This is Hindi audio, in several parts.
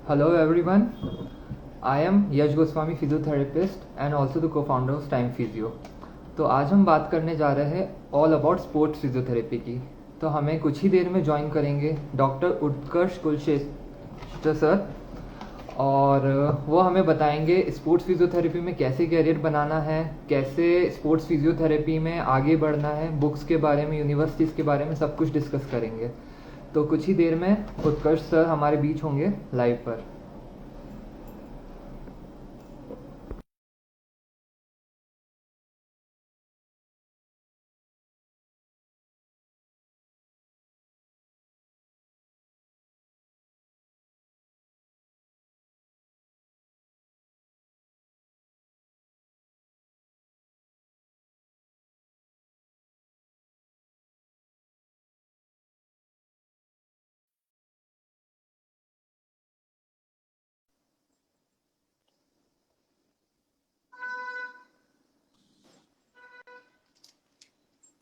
Hello everyone, I am Yash Goswami, physiotherapist and also the co-founder of Time Physio. तो आज हम बात करने जा रहे हैं ऑल अबाउट स्पोर्ट्स फिजियोथेरेपी की। तो हमें कुछ ही देर में ज्वाइन करेंगे डॉक्टर उत्कर्ष कुलश्रेष्ठ सर, और वो हमें बताएंगे स्पोर्ट्स फिजियोथेरेपी में कैसे करियर बनाना है, कैसे स्पोर्ट्स फिजियोथेरेपी में आगे बढ़ना है, बुक्स के बारे में, यूनिवर्सिटीज़ के बारे में सब कुछ डिस्कस करेंगे। तो कुछ ही देर में उत्कर्ष सर हमारे बीच होंगे लाइव पर।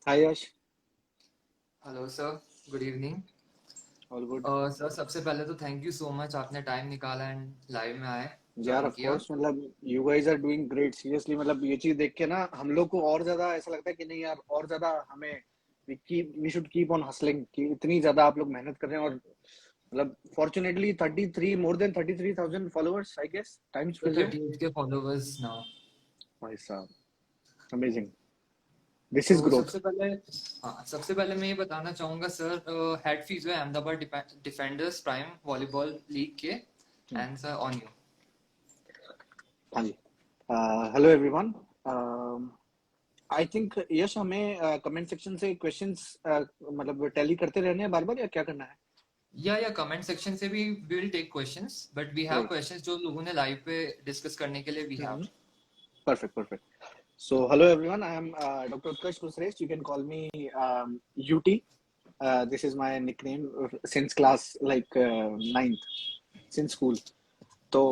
Hi Yash. Hello sir, good evening. All good. Sir सबसे पहले तो थैंक यू सो मच, आपने टाइम निकाला एंड लाइव में आए, यार ज्वाइन ऑफ किया। कोर्स मतलब you guys are doing great seriously. मतलब ये चीज देख के ना हम लोग को और ज्यादा ऐसा लगता है कि नहीं यार, और ज्यादा हमें we should keep on hustling कि इतनी ज्यादा आप लोग मेहनत कर रहे हैं। और मतलब fortunately 33 more than 33,000 followers I guess times sir physio. 38 के फॉलोवर्स नाउ। भाई साहब, अमेजिंग। दिस इज तो ग्रोथ। सबसे पहले मैं ये बताना चाहूँगा सर, हेड फिजियो है Ahmedabad Defenders Prime Volleyball League के, एंड सर ऑन यू। हाँ जी। Hello everyone. I think Yash हमें कमेंट सेक्शन से क्वेश्चंस मतलब टैली करते रहने हैं बार बार, या क्या करना है? या कमेंट सेक्शन से भी will take questions, but we have right. Questions जो लोगों ने लाइव पे डिस्कस करने के लिए we have. Perfect perfect. So, hello everyone. I am Dr. Utkarsh Kusresh. You can call me UT. This is my nickname since class ninth, since school. तो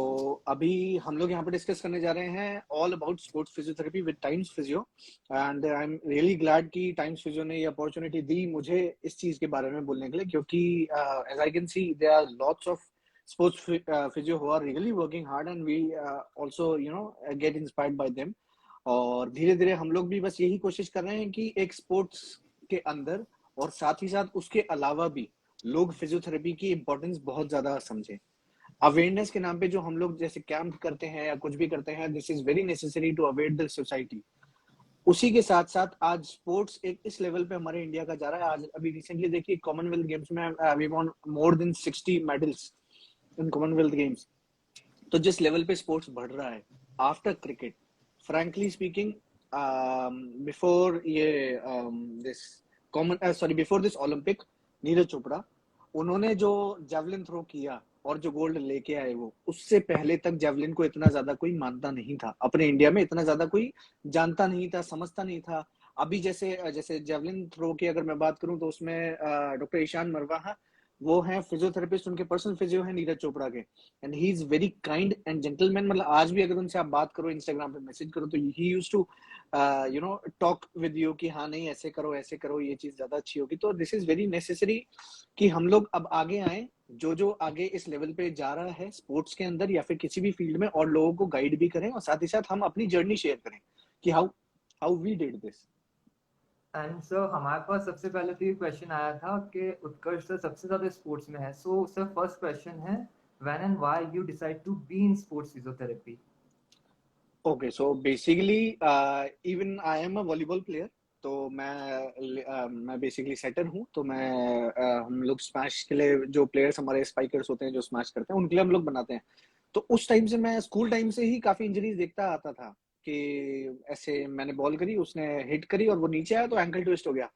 अभी हम लोग यहाँ पे डिस्कस करने जा रहे हैं all about sports physiotherapy with times Physio. And I am really glad कि टाइम्स फिजियो ने ये अपॉर्चुनिटी दी मुझे इस चीज के बारे में बोलने के लिए, क्योंकि as I can see there are lots of sports physio who are really working hard and we also get inspired by them. और धीरे धीरे हम लोग भी बस यही कोशिश कर रहे हैं कि एक स्पोर्ट्स के अंदर और साथ ही साथ उसके अलावा भी लोग फिजियोथेरेपी की इम्पोर्टेंस बहुत ज्यादा समझें। अवेयरनेस के नाम पे जो हम लोग जैसे कैंप करते हैं या कुछ भी करते हैं, this is very necessary to aware the society. उसी के साथ साथ आज स्पोर्ट्स एक इस लेवल पे हमारे इंडिया का जा रहा है। आज अभी रिसेंटली देखिए कॉमनवेल्थ गेम्स में we won more than 60 medals in Commonwealth Games. तो जिस लेवल पे स्पोर्ट्स बढ़ रहा है after cricket, frankly speaking, before ये this common sorry before this Olympic, Neeraj Chopra उन्होंने जो जेवलिन थ्रो किया और जो गोल्ड लेके आए, वो उससे पहले तक जेवलिन को इतना ज्यादा कोई मानता नहीं था। अपने इंडिया में इतना ज्यादा कोई जानता नहीं था, समझता नहीं था। अभी जैसे जैसे जेवलिन थ्रो की अगर मैं बात करूं तो उसमें डॉक्टर ईशान मरवाहा वो है फिजियोथेरेपिस्ट, उनके पर्सनल फिजियो है नीरज चोपड़ा के। And he is very kind and gentleman. मतलब आज भी अगर उनसे आप बात करो, इंस्टाग्राम पे मैसेज करो, तो ही use to talk with you कि हाँ नहीं ऐसे करो ये चीज ज्यादा अच्छी होगी। तो दिस इज वेरी नेसेसरी कि हम लोग अब आगे आए, जो जो आगे इस लेवल पे जा रहा है स्पोर्ट्स के अंदर या फिर किसी भी फील्ड में, और लोगों को गाइड भी करें और साथ ही साथ हम अपनी जर्नी शेयर करें कि how how we did this. And sir हमारे पास सबसे पहले तो ये क्वेश्चन आया था कि उत्कर्ष सर सबसे ज्यादा स्पोर्ट्स में है। सो सर फर्स्ट क्वेश्चन है, when and why you decide to be in sports physiotherapy. Okay, so basically even I am a volleyball player. तो मैं बेसिकली सेटर हूँ। तो हम लोग स्मैश के लिए जो प्लेयर्स हमारे स्पाइकर्स होते हैं जो स्मैश करते हैं, उनके लिए हम लोग बनाते हैं। तो उस टाइम से मैं स्कूल टाइम से ही काफी इंजरीज देखता आता था कि ऐसे मैंने बॉल करी, उसने हिट करी और वो नीचे आया तो एंकल ट्विस्ट हो गया।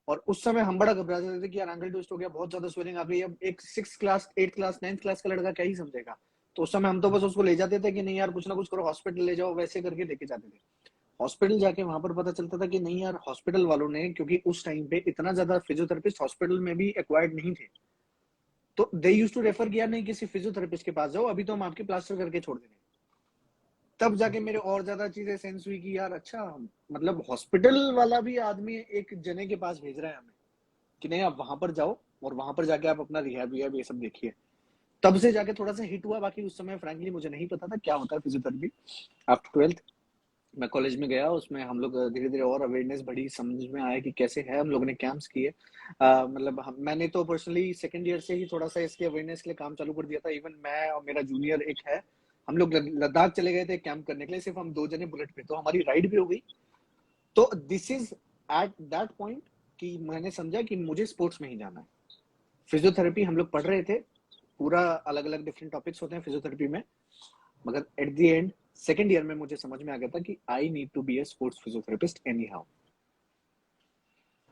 और उस समय हम बड़ा घबरा जाते थे कि यार एंकल ट्विस्ट हो गया, बहुत ज्यादा स्वेलिंग आ गई। अब एक 6 क्लास 8 क्लास 9 क्लास का लड़का क्या ही समझेगा। तो उस समय हम तो बस उसको ले जाते थे कि नहीं यार कुछ ना कुछ करो, हॉस्पिटल ले जाओ, वैसे करके लेके जाते थे। हॉस्पिटल जाके वहां पर पता चलता था कि नहीं यार, हॉस्पिटल वालों ने, क्योंकि उस टाइम पे इतना ज्यादा फिजियोथेरेपिस्ट हॉस्पिटल में भी एक्वायर्ड नहीं थे, तो दे यूज टू रेफर किया नहीं किसी फिजियोथेरेपिस्ट के पास जाओ, अभी तो हम आपके प्लास्टर करके छोड़ देंगे। तब जाके मेरे और ज्यादा चीजें सेंस हुई कि यार अच्छा, मतलब हॉस्पिटल वाला भी आदमी एक जने के पास भेज रहा है हमें कि नहीं आप वहां पर जाओ और वहां पर जाके आप अपना रिहैब ये सब देखिए। तब से जाके थोड़ा सा हिट हुआ, बाकी उस समय फ्रैंकली मुझे नहीं पता था क्या होता है फिजियोथेरेपी। आफ्टर 12th मैं कॉलेज में गया, उसमें हम लोग धीरे धीरे और अवेयरनेस बढ़ी, समझ में आया कि कैसे है। हम लोगों ने कैंप्स किए, मतलब मैंने तो पर्सनली सेकंड ईयर से ही थोड़ा सा इसके अवेयरनेस के लिए काम चालू कर दिया था। इवन मैं और मेरा जूनियर एक है, हम लोग लद्दाख चले गए थे कैंप करने के लिए, सिर्फ हम 2 जने बुलेट पे, तो हमारी राइड भी हो गई। तो this is at that point कि मैंने समझा कि मुझे स्पोर्ट्स में ही जाना है। फिजियोथेरेपी हम लोग पढ़ रहे थे, पूरा अलग अलग डिफरेंट टॉपिक्स होते हैं फिजियोथेरेपी में, मगर at the end second year में मुझे समझ में आ गया था कि I need to be a sports physiotherapist anyhow.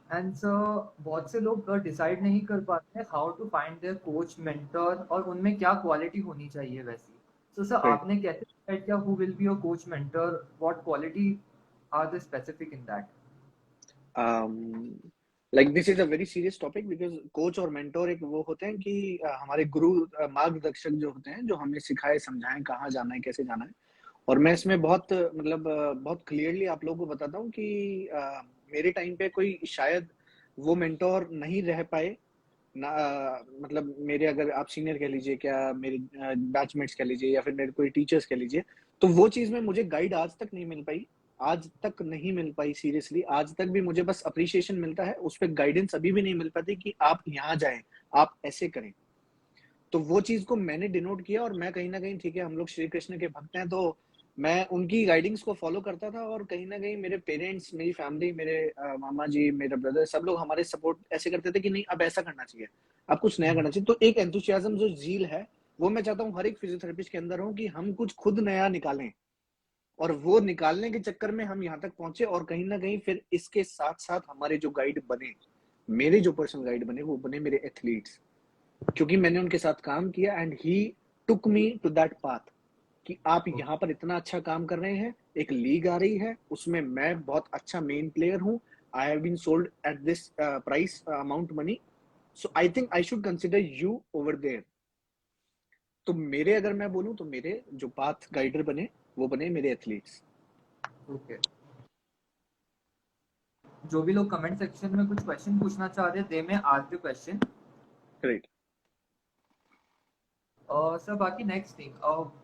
And sir बहुत से लोग डिसाइड नहीं कर पाते how to find their coach mentor और उनमें क्या क्वालिटी होनी चाहिए वैसी। सो सर राइट, आपने कैसे डिसाइड किया who will be your coach mentor, what quality are the specific in that? Like this is a very serious topic, because coach और मेंटोर एक वो होते हैं कि हमारे गुरु, मार्गदर्शक जो होते हैं, जो हमें सिखाए समझाएं कहाँ जाना है कैसे जाना है। और मैं इसमें बहुत मतलब बहुत क्लियरली आप लोगों को बताता हूँ कि मेरे टाइम पे कोई शायद वो मेंटोर नहीं रह पाए ना, मतलब मेरे, अगर आप सीनियर कह लीजिए, क्या मेरे बैचमेट्स कह लीजिए, या फिर मेरे कोई टीचर्स कह लीजिए, तो वो चीज में मुझे गाइड आज तक नहीं मिल पाई। आज तक नहीं मिल पाई, सीरियसली आज तक भी मुझे बस अप्रिशिएशन मिलता है, उस पर गाइडेंस अभी भी नहीं मिल पाती कि आप यहाँ जाएं, आप ऐसे करें। तो वो चीज को मैंने डिनोट किया, और मैं कहीं ना कहीं, ठीक है हम लोग श्री कृष्ण के भक्त हैं, तो मैं उनकी गाइडिंग्स को फॉलो करता था। और कहीं ना कहीं मेरे पेरेंट्स, मेरी फैमिली, मेरे मामा जी, मेरे ब्रदर, सब लोग हमारे सपोर्ट ऐसे करते थे कि नहीं अब ऐसा करना चाहिए, अब कुछ नया करना चाहिए। तो एक एंथुसियाज्म जो झील है, वो मैं चाहता हूँ हर एक फिजियोथेरेपिस्ट के अंदर हो, कि हम कुछ खुद नया निकालें, और वो निकालने के चक्कर में हम यहाँ तक पहुंचे। और कहीं ना कहीं फिर इसके साथ साथ हमारे जो गाइड बने, मेरे जो पर्सनल गाइड बने, वो बने मेरे एथलीट्स, क्योंकि मैंने उनके साथ काम किया, and he took me to that path कि आप यहाँ पर इतना अच्छा काम कर रहे हैं, एक लीग आ रही है, उसमें मैं बहुत अच्छा मेन प्लेयर हूँ, I have been sold at this price amount money, so I think I should consider you over there. तो मेरे, अगर मैं बोलूँ तो मेरे जो पाथ गाइडर बने, वो बने मेरे एथलीट्स। ओके, जो भी लोग कमेंट सेक्शन में कुछ क्वेश्चन पूछना चाह रहे हैं दे में ask the question. Great. So बाकी next thing,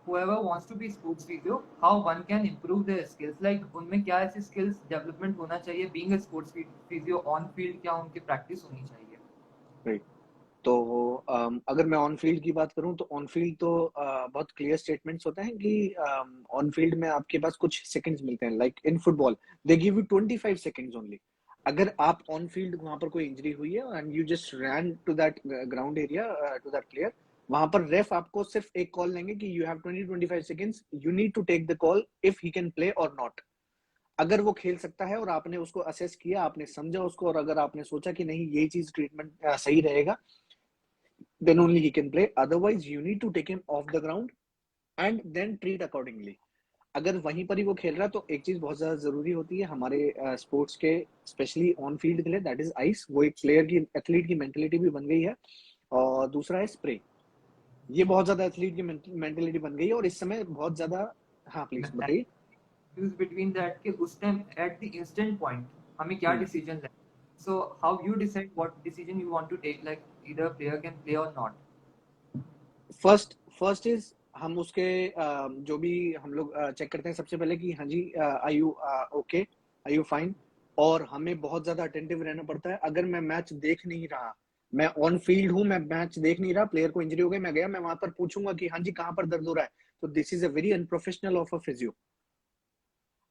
whoever wants to be sports physio, how one can improve their skills, like उनमें क्या ऐसी skills development होना चाहिए being a sports physio on field, क्या उनकी practice होनी चाहिए? राइट, तो अगर मैं ऑन फील्ड की बात करूं, तो ऑन फील्ड तो बहुत क्लियर स्टेटमेंट्स होते हैं कि ऑन फील्ड में आपके पास कुछ सेकंड्स मिलते हैं, like in football they give you 25 seconds only. अगर आप ऑन फील्ड, वहां पर कोई इंजरी हुई है and you just ran to that ground area, to that player, वहां पर रेफ आपको सिर्फ एक कॉल लेंगे कि you have 20-25 seconds, you need to take the call if he can play और नॉट। अगर वो खेल सकता है और आपने उसको असेस किया, आपने समझा उसको, और अगर आपने सोचा कि नहीं ये चीज ट्रीटमेंट सही रहेगा, then only he can play. Otherwise, you need to take him off the ground and then treat accordingly. अगर वहीं पर ही वो खेल रहा है, तो एक चीज बहुत ज्यादा जरूरी होती है हमारे स्पोर्ट्स के, स्पेशली ऑन फील्ड के लिए, दैट इज आइस। वो एक प्लेयर की, एथलीट की मेंटेलिटी भी बन गई है। और दूसरा है स्प्रे, ये बहुत ज्यादा एथलीट की मेंटेलिटी बन गई है, और इस समय बहुत ज्यादा। हाँ प्लीज बताइए। Choose between that कि उस time at the instant point हमें क्या decision लेना है? So how you decide what decision you want to take, like either player can play or not? First first is, हम उसके जो भी हम लोग चेक करते हैं सबसे पहले कि हाँ जी, I you okay, I you fine. और हमें बहुत ज्यादा अटेंटिव रहना पड़ता है। अगर मैं मैच देख नहीं रहा, मैं ऑन फील्ड हूँ, मैं मैच देख नहीं रहा, प्लेयर को इंजरी हो गई, मैं गया, मैं वहां पर पूछूंगा कि हाँ जी कहाँ पर दर्द हो रहा है, तो this is a very unprofessional of a physio.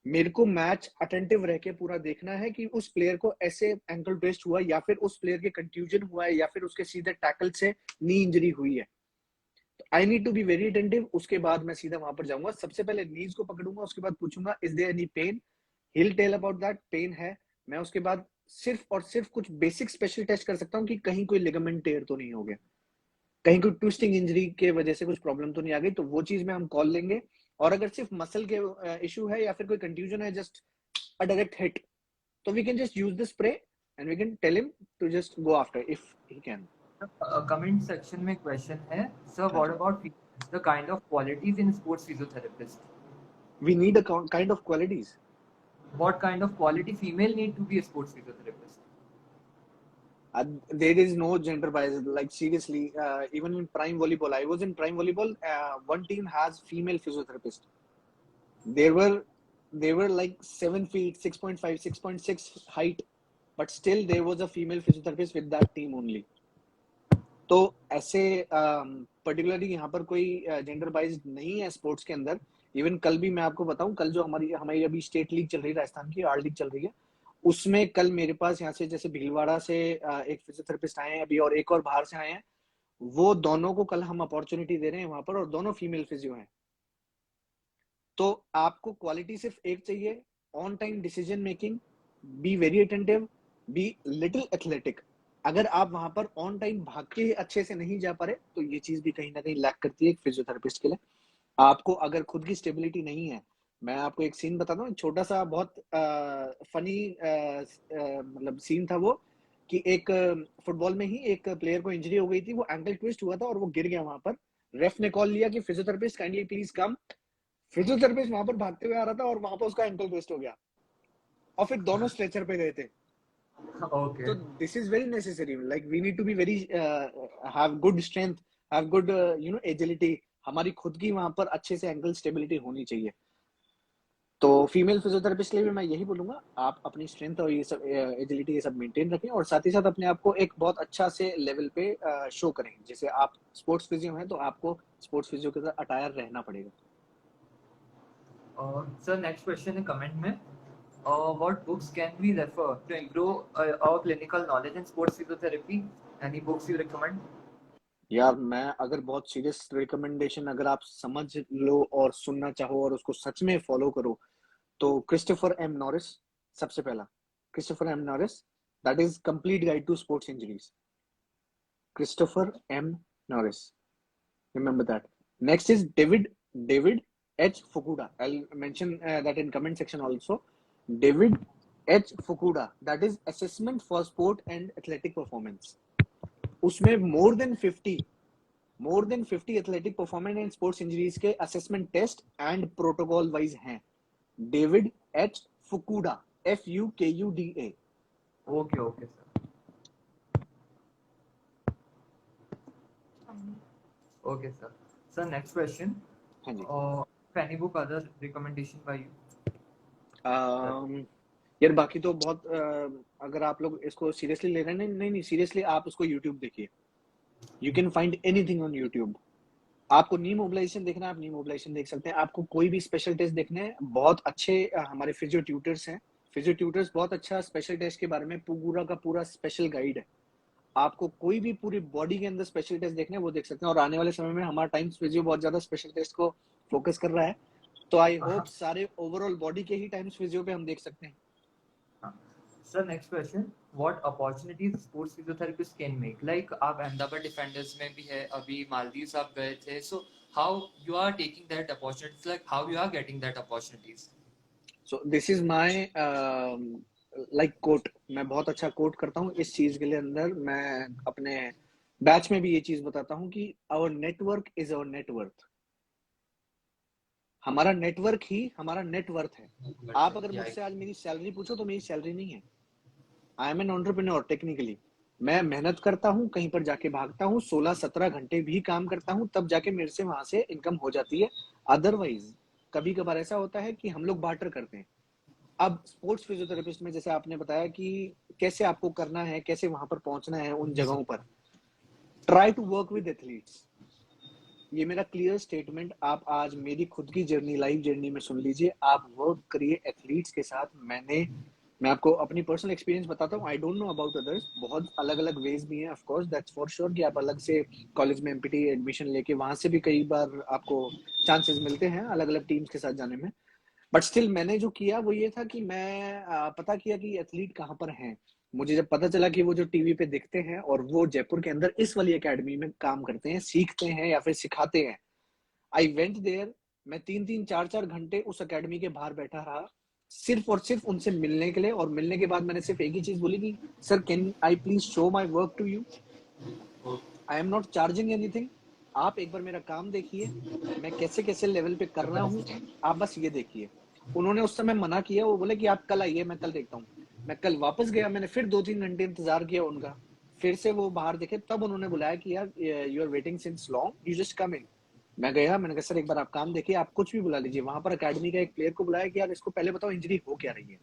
मेरे को मैच अटेंटिव रह के पूरा देखना है कि उस प्लेयर को ऐसे एंकल ट्विस्ट हुआ, या फिर उस प्लेयर के कंट्यूजन हुआ है, या फिर उसके सीधे टैकल से नी इंजरी हुई है। I need to be very attentive. उसके बाद मैं सीधा वहां पर जाऊंगा, सबसे पहले नीज को पकड़ूंगा, उसके बाद पूछूंगा is there any pain, he'll tell about that, pain है। मैं उसके बाद सिर्फ और सिर्फ कुछ बेसिक स्पेशल टेस्ट कर सकता हूँ कि कहीं कोई लिगामेंट टेयर तो नहीं हो गया, कहीं कोई ट्विस्टिंग इंजरी के वजह से कुछ प्रॉब्लम तो नहीं आ गई, तो वो चीज में हम कॉल लेंगे। और अगर सिर्फ मसल के इशू है, या फिर कोई कंफ्यूजन है, जस्ट अ डायरेक्ट हिट, तो we can just use the spray and we can tell him to just go after if he can. Comment section में question है, sir हाँ what जी, about the kind of qualities in sports physiotherapist? We need a kind of qualities. What kind of quality female need to be a sports physiotherapist? There is no gender bias. Like seriously, even in prime volleyball, I was in prime volleyball. One team has female physiotherapist. They were like 7 feet, 6.5, 6.6 height, but still there was a female physiotherapist with that team only. तो ऐसे पर्टिकुलरली यहाँ पर कोई जेंडर बाइज नहीं है स्पोर्ट्स के अंदर. इवन कल भी मैं आपको बताऊं, कल जो हमारी हमारी अभी स्टेट लीग चल रही है, राजस्थान की आर लीग चल रही है, उसमें कल मेरे पास यहाँ से जैसे भीलवाड़ा से एक फिजियोथेरेपिस्ट आए हैं अभी, और एक और बाहर से आए हैं. वो दोनों को कल हम अपॉर्चुनिटी दे रहे हैं वहां पर, और दोनों फीमेल फिजियो हैं. तो आपको क्वालिटी सिर्फ एक चाहिए, on time decision making, B very attentive, be little athletic. अगर आप वहां पर ऑन टाइम भाग के अच्छे से नहीं जा पा रहे, तो ये चीज भी कहीं ना कहीं लैक करती है एक फिजियोथेरेपिस्ट के लिए. आपको अगर खुद की स्टेबिलिटी नहीं है, मैं आपको एक सीन बताता हूँ, छोटा सा बहुत फनी मतलब सीन था वो, कि एक फुटबॉल में ही एक प्लेयर को इंजरी हो गई थी, वो एंकल ट्विस्ट हुआ था और वो गिर गया वहां पर. रेफ ने कॉल लिया कि physiotherapist kindly please come. Physiotherapist वहां पर भागते हुए आ रहा था और वहां पर उसका एंकल ट्विस्ट हो गया, और फिर दोनों स्ट्रेचर पे गए थे. Okay. So this is very necessary. Like we need to be very have good strength, have good agility. हमारी खुद की वहां पर अच्छे से एंकल स्टेबिलिटी होनी चाहिए. तो फीमेल फिजियोथेरेपिस्ट के लिए भी मैं यही बोलूंगा, आप अपनी स्ट्रेंथ और ये सब एजिलिटी ये सब मेंटेन रखें, और साथ ही साथ अपने आप को एक बहुत अच्छा से लेवल पे शो करें. जैसे आप स्पोर्ट्स फिजियो हैं तो आपको स्पोर्ट्स फिजियो के साथ अटायर रहना पड़ेगा. Sir, next question है comment में. What books can we refer to improve our clinical knowledge in sports physiotherapy? Any books you recommend? यार मैं अगर बहुत सीरियस रिकमेंडेशन अगर आप समझ लो और सुनना चाहो और उसको सच में फॉलो करो, तो क्रिस्टोफर एम नॉरिस सबसे पहला. Christopher M Norris, that is complete guide to sports injuries. Christopher M Norris, remember that. Next is David H Fukuda. I'll mention that in comment section also. David H Fukuda, that is assessment for sport and athletic performance. उसमें more than 50 athletic performance and sports injuries के assessment test and protocol wise हैं. David H Fukuda, Fukuda. Okay, sir. Okay, sir. Sir, next question. हाँ जी. Any book other recommendation by you? यार बाकी तो बहुत अगर आप लोग इसको सीरियसली ले रहे हैं, नहीं सीरियसली आप उसको यूट्यूब देखिए. You can find anything on YouTube. आपको नी मोबिलाइजेशन देखना है, आप नी मोबिलाइजेशन देख सकते हैं. आपको कोई भी स्पेशल टेस्ट देखने हैं, बहुत अच्छे हमारे फिजियो ट्यूटर्स हैं. फिजियो ट्यूटर्स बहुत अच्छा स्पेशल टेस्ट के बारे में पूरा का पूरा स्पेशल गाइड है. आपको कोई भी पूरी बॉडी के अंदर स्पेशल टेस्ट देखने हैं वो देख सकते हैं. और आने वाले समय में हमारा टाइम्स फिजियो बहुत ज्यादा स्पेशल टेस्ट को फोकस कर रहा है, तो आई होप सारे ओवरऑल बॉडी के ही टाइम्स फिजियो पे हम देख सकते हैं. Sir, next question. What opportunities sports physiotherapists can make? Like आप अहमदाबाद डिफेंडर्स में भी है, अभी मालदीव्स आप गए थे. So how you are taking that opportunities? Like how you are getting that opportunities? So this is my like quote. मैं बहुत अच्छा कोट करता हूँ इस चीज के लिए. अंदर मैं अपने बैच में भी ये चीज बताता हूँ कि our network is our net worth. हमारा नेटवर्क ही हमारा नेटवर्थ है. आप अगर मुझसे आज मेरी सैलरी पूछो तो मेरी सैलरी नहीं है. I am an entrepreneur technically. मैं मेहनत करता हूँ, कहीं पर जाके भागता हूँ, 16-17 घंटे भी काम करता हूँ, तब जाके मेरे से वहां से इनकम हो जाती है. अदरवाइज कभी कभार ऐसा होता है कि हम लोग बार्टर करते हैं. अब स्पोर्ट्स फिजियोथेरेपिस्ट में जैसे आपने बताया कि कैसे आपको करना है, कैसे वहां पर पहुंचना है उन जगहों पर, try to work with athletes. ये मेरा क्लियर स्टेटमेंट आप आज मेरी खुद की जर्नी, लाइव जर्नी में सुन लीजिए. आप वर्क करिए एथलीट्स के साथ. मैं आपको अपनी पर्सनल एक्सपीरियंस बताता हूँ. आई डोंट नो अबाउट अदर्स. बहुत अलग अलग वेज भी हैं of course, that's for sure, कि आप अलग से कॉलेज में एमपीटी एडमिशन लेके वहां से भी कई बार आपको चांसेस मिलते हैं अलग अलग टीम्स के साथ जाने में. बट स्टिल मैंने जो किया वो ये था कि मैं पता किया कि एथलीट कहाँ पर हैं. मुझे जब पता चला कि वो जो टीवी पे दिखते हैं और वो जयपुर के अंदर इस वाली एकेडमी में काम करते हैं, सीखते हैं या फिर सिखाते हैं, आई वेंट देयर. मैं 3-3 4-4 घंटे उस एकेडमी के बाहर बैठा रहा, सिर्फ और सिर्फ उनसे मिलने के लिए. और मिलने के बाद मैंने सिर्फ एक ही चीज बोली कि sir can I please show my work to you. I am not charging anything. आप एक बार मेरा काम देखिए, मैं कैसे कैसे लेवल पे कर रहा हूँ, आप बस ये देखिए. उन्होंने उस समय मना किया. वो बोले कि आप कल आइए, मैं कल देखता हूँ. मैं कल वापस गया, मैंने फिर 2-3 घंटे इंतजार किया उनका. फिर से वो बाहर देखे, तब उन्होंने बुलाया कि यार you are waiting since long, you just come in. मैं गया, मैंने कहा सर एक बार आप काम देखिए, आप कुछ भी बुला लीजिए। वहां पर अकेडमी का एक प्लेयर को बुलाया कि यार इसको पहले बताओ इंजरी हो क्या रही है।